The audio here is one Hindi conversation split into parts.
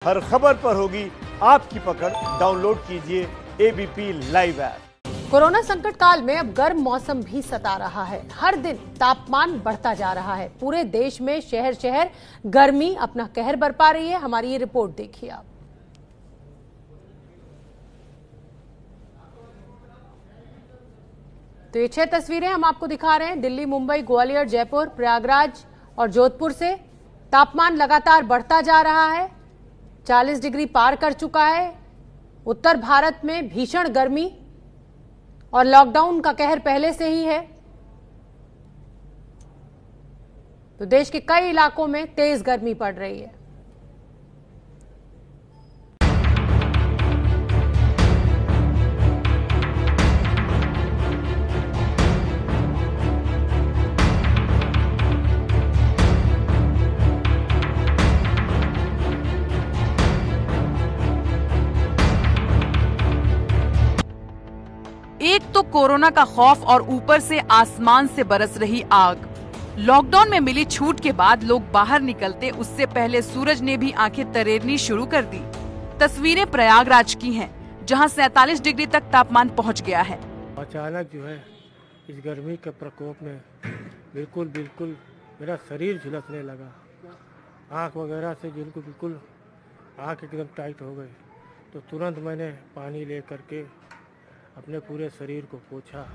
हर खबर पर होगी आपकी पकड़। डाउनलोड कीजिए एबीपी लाइव ऐप। कोरोना संकट काल में अब गर्म मौसम भी सता रहा है। हर दिन तापमान बढ़ता जा रहा है। पूरे देश में शहर शहर गर्मी अपना कहर बरपा रही है। हमारी ये रिपोर्ट देखिए आप। तो ये 6 तस्वीरें हम आपको दिखा रहे हैं। दिल्ली, मुंबई, ग्वालियर, जयपुर, प्रयागराज और जोधपुर से तापमान लगातार बढ़ता जा रहा है। 40 डिग्री पार कर चुका है। उत्तर भारत में भीषण गर्मी और लॉकडाउन का कहर पहले से ही है। तो देश के कई इलाकों में तेज गर्मी पड़ रही है। एक तो कोरोना का खौफ और ऊपर से आसमान से बरस रही आग। लॉकडाउन में मिली छूट के बाद लोग बाहर निकलते उससे पहले सूरज ने भी आंखें तरेरनी शुरू कर दी। तस्वीरें प्रयागराज की हैं, जहां 47 डिग्री तक तापमान पहुंच गया है। अचानक जो है इस गर्मी के प्रकोप में बिल्कुल मेरा शरीर झुलसने लगा। आँख वगैरह से बिल्कुल आँख एकदम टाइट हो गई। तो तुरंत मैंने पानी ले करके अपने पूरे शरीर को पोंछा।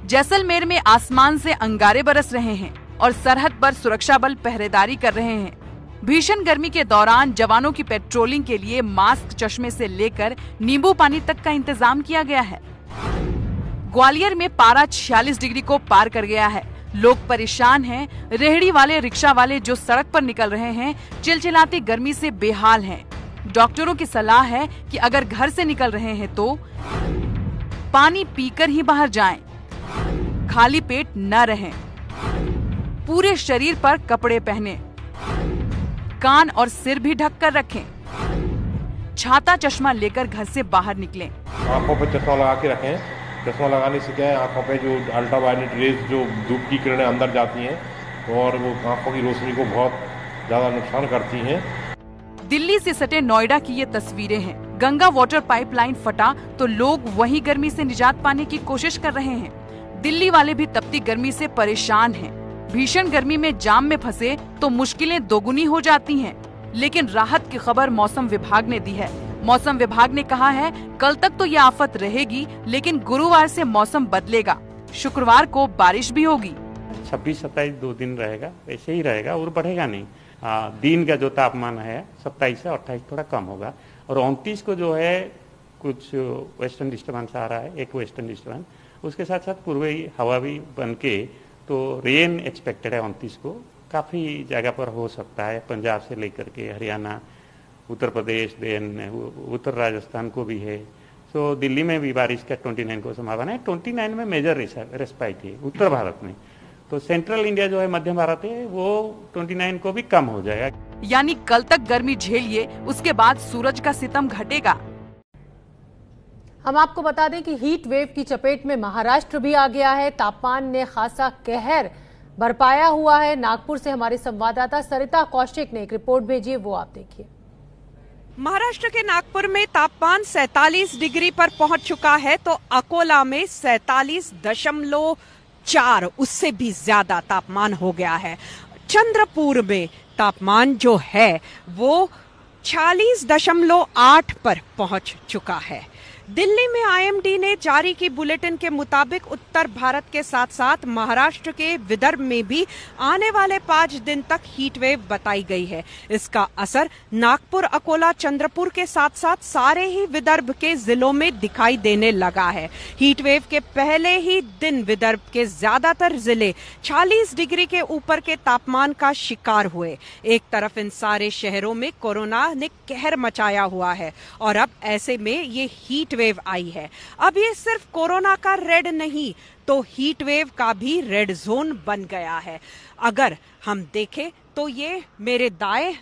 जैसलमेर में आसमान से अंगारे बरस रहे हैं और सरहद पर सुरक्षा बल पहरेदारी कर रहे हैं। भीषण गर्मी के दौरान जवानों की पेट्रोलिंग के लिए मास्क, चश्मे से लेकर नींबू पानी तक का इंतजाम किया गया है। ग्वालियर में पारा 46 डिग्री को पार कर गया है। लोग परेशान हैं। रेहड़ी वाले, रिक्शा वाले जो सड़क पर निकल रहे हैं, चिलचिलाती गर्मी से बेहाल हैं। डॉक्टरों की सलाह है कि अगर घर से निकल रहे हैं तो पानी पीकर ही बाहर जाएं, खाली पेट न रहें, पूरे शरीर पर कपड़े पहने, कान और सिर भी ढककर रखें, छाता चश्मा लेकर घर से बाहर निकलें। आंखों पर चश्मा लगा के रखें। चश्मा लगाने से क्या है, आंखों पे जो अल्ट्रावायलेट रेज, जो धूप की किरणें अंदर जाती हैं और वो आंखों की रोशनी को बहुत ज्यादा नुकसान करती हैं। दिल्ली से सटे नोएडा की ये तस्वीरें हैं। गंगा वाटर पाइपलाइन फटा तो लोग वहीं गर्मी से निजात पाने की कोशिश कर रहे हैं। दिल्ली वाले भी तपती गर्मी से परेशान हैं। भीषण गर्मी में जाम में फंसे तो मुश्किलें दोगुनी हो जाती हैं। लेकिन राहत की खबर मौसम विभाग ने दी है। मौसम विभाग ने कहा है कल तक तो ये आफत रहेगी, लेकिन गुरुवार से मौसम बदलेगा। शुक्रवार को बारिश भी होगी। 26-27 2 दिन रहेगा, ऐसे ही रहेगा और बढ़ेगा नहीं। दिन का जो तापमान है 27 से 28 थोड़ा कम होगा। और 29 को जो है कुछ वेस्टर्न डिस्टर्बेंस आ रहा है, एक वेस्टर्न डिस्टर्बेंस, उसके साथ साथ पूर्वी हवा भी बन के, तो रेन एक्सपेक्टेड है 29 को। काफ़ी जगह पर हो सकता है, पंजाब से लेकर के हरियाणा, उत्तर प्रदेश, देन उत्तर राजस्थान को भी है। तो दिल्ली में भी बारिश का 29 को संभावना है। 29 में मेजर रेस्पाइट है उत्तर भारत में। तो सेंट्रल इंडिया जो है, मध्य भारत है, वो 29 को भी कम हो जाएगा। यानी कल तक गर्मी झेलिए, उसके बाद सूरज का सितम घटेगा। हम आपको बता दें कि हीट वेव की चपेट में महाराष्ट्र भी आ गया है। तापमान ने खासा कहर बरपाया हुआ है। नागपुर से हमारे संवाददाता सरिता कौशिक ने एक रिपोर्ट भेजी है, वो आप देखिए। महाराष्ट्र के नागपुर में तापमान 47 डिग्री पर पहुंच चुका है, तो अकोला में 47.4, उससे भी ज्यादा तापमान हो गया है। चंद्रपुर में तापमान जो है वो 46.8 पर पहुंच चुका है। दिल्ली में आईएमडी ने जारी की बुलेटिन के मुताबिक उत्तर भारत के साथ साथ महाराष्ट्र के विदर्भ में भी आने वाले 5 दिन तक हीट वेव बताई गई है। इसका असर नागपुर, अकोला, चंद्रपुर के साथ साथ सारे ही विदर्भ के जिलों में दिखाई देने लगा है। हीट वेव के पहले ही दिन विदर्भ के ज्यादातर जिले 40 डिग्री के ऊपर के तापमान का शिकार हुए। एक तरफ इन सारे शहरों में कोरोना ने कहर मचाया हुआ है और अब ऐसे में ये हीट वेव आई है। अब ये सिर्फ कोरोना का रेड नहीं, तो हीट वेव का भी रेड जोन बन गया है। अगर हम देखें तो ये मेरे दाएं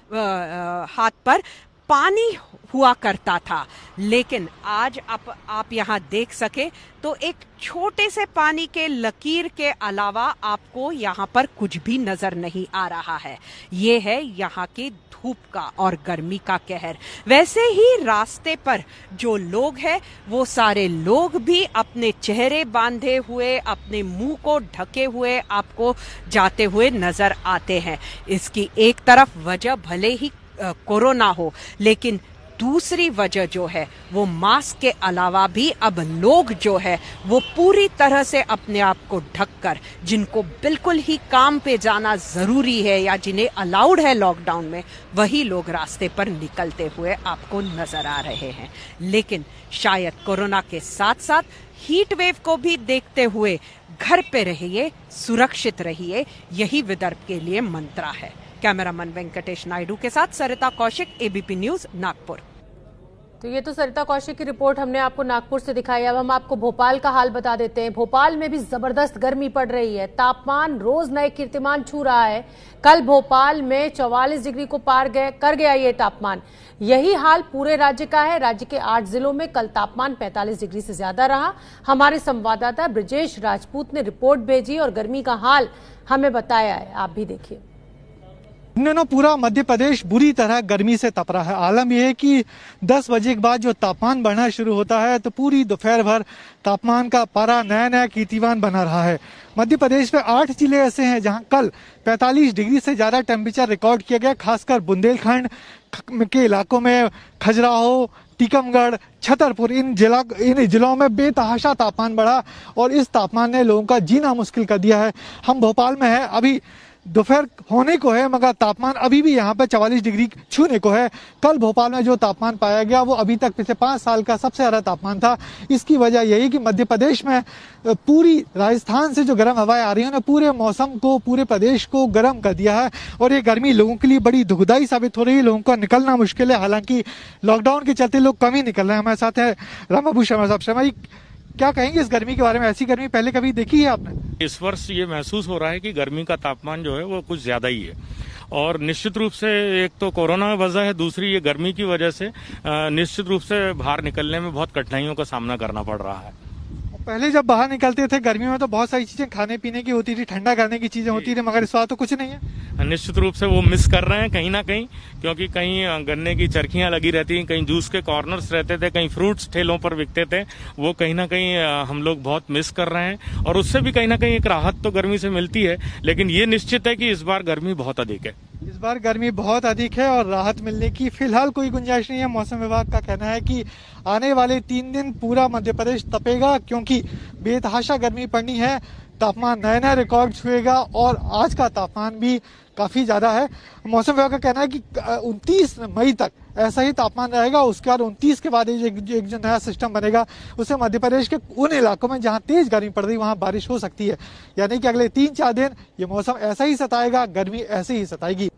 हाथ पर पानी हुआ करता था, लेकिन आज आप यहाँ देख सके तो एक छोटे से पानी के लकीर के अलावा आपको यहाँ पर कुछ भी नजर नहीं आ रहा है। ये है यहाँ की धूप का और गर्मी का कहर। वैसे ही रास्ते पर जो लोग हैं वो सारे लोग भी अपने चेहरे बांधे हुए, अपने मुंह को ढके हुए आपको जाते हुए नजर आते हैं। इसकी एक तरफ वजह भले ही कोरोना हो, लेकिन दूसरी वजह जो है वो मास्क के अलावा भी अब लोग जो है वो पूरी तरह से अपने आप को ढककर, जिनको बिल्कुल ही काम पे जाना जरूरी है या जिन्हें अलाउड है लॉकडाउन में, वही लोग रास्ते पर निकलते हुए आपको नजर आ रहे हैं। लेकिन शायद कोरोना के साथ साथ हीट वेव को भी देखते हुए घर पे रहिए, सुरक्षित रहिए, यही विदर्भ के लिए मंत्रा है। कैमरामैन वेंकटेश नायडू के साथ सरिता कौशिक, एबीपी न्यूज, नागपुर। तो ये तो सरिता कौशिक की रिपोर्ट हमने आपको नागपुर से दिखाई। अब हम आपको भोपाल का हाल बता देते हैं। भोपाल में भी जबरदस्त गर्मी पड़ रही है। तापमान रोज नए कीर्तिमान छू रहा है। कल भोपाल में 44 डिग्री को पार कर गया ये तापमान। यही हाल पूरे राज्य का है। राज्य के 8 जिलों में कल तापमान 45 डिग्री से ज्यादा रहा। हमारे संवाददाता ब्रजेश राजपूत ने रिपोर्ट भेजी और गर्मी का हाल हमें बताया है। आप भी देखिए। इन दिनों पूरा मध्य प्रदेश बुरी तरह गर्मी से तप रहा है। आलम यह है कि 10 बजे के बाद जो तापमान बढ़ना शुरू होता है तो पूरी दोपहर भर तापमान का पारा नया नया कीर्तिमान बना रहा है। मध्य प्रदेश में 8 जिले ऐसे हैं जहां कल 45 डिग्री से ज्यादा टेम्परेचर रिकॉर्ड किया गया। खासकर बुंदेलखंड के इलाकों में खजुराहो, टीकमगढ़, छतरपुर, इन जिलों में बेतहाशा तापमान बढ़ा और इस तापमान ने लोगों का जीना मुश्किल कर दिया है। हम भोपाल में हैं, अभी दोपहर होने को है मगर तापमान अभी भी यहाँ पे 44 डिग्री छूने को है। कल भोपाल में जो तापमान पाया गया वो अभी तक पिछले 5 साल का सबसे ज्यादा तापमान था। इसकी वजह यही कि मध्य प्रदेश में पूरी राजस्थान से जो गर्म हवाएं आ रही हैं, पूरे मौसम को, पूरे प्रदेश को गर्म कर दिया है और ये गर्मी लोगों के लिए बड़ी दुखदायी साबित हो रही है। लोगों का निकलना मुश्किल है। हालांकि लॉकडाउन के चलते लोग कम ही निकल रहे हैं। हमारे साथ है रामबाबू शर्मा साहब। शर्मा जी, क्या कहेंगे इस गर्मी के बारे में? ऐसी गर्मी पहले कभी देखी है आपने? इस वर्ष ये महसूस हो रहा है कि गर्मी का तापमान जो है वो कुछ ज्यादा ही है और निश्चित रूप से एक तो कोरोना वजह है, दूसरी ये गर्मी की वजह से निश्चित रूप से बाहर निकलने में बहुत कठिनाइयों का सामना करना पड़ रहा है। पहले जब बाहर निकलते थे गर्मियों में तो बहुत सारी चीजें खाने पीने की होती थी, ठंडा करने की चीजें होती थी, मगर इस बार तो कुछ नहीं है। निश्चित रूप से वो मिस कर रहे हैं कहीं ना कहीं, क्योंकि कहीं गन्ने की चरखियां लगी रहती, कहीं जूस के कॉर्नर्स रहते थे, कहीं फ्रूट्स ठेलों पर बिकते थे। वो कहीं ना कहीं हम लोग बहुत मिस कर रहे हैं और उससे भी कहीं ना कहीं एक राहत तो गर्मी से मिलती है। लेकिन ये निश्चित है कि इस बार गर्मी बहुत अधिक है। इस बार गर्मी बहुत अधिक है और राहत मिलने की फिलहाल कोई गुंजाइश नहीं है। मौसम विभाग का कहना है कि आने वाले 3 दिन पूरा मध्य प्रदेश तपेगा क्योंकि बेतहाशा गर्मी पड़नी है। तापमान नए नए रिकॉर्ड छुएगा और आज का तापमान भी काफी ज्यादा है। मौसम विभाग का कहना है कि 29 मई तक ऐसा ही तापमान रहेगा। उसके बाद 29 के बाद एक जो नया सिस्टम बनेगा उससे मध्य प्रदेश के उन इलाकों में जहां तेज गर्मी पड़ रही है वहां बारिश हो सकती है। यानी कि अगले 3-4 दिन ये मौसम ऐसा ही सताएगा, गर्मी ऐसे ही सताएगी।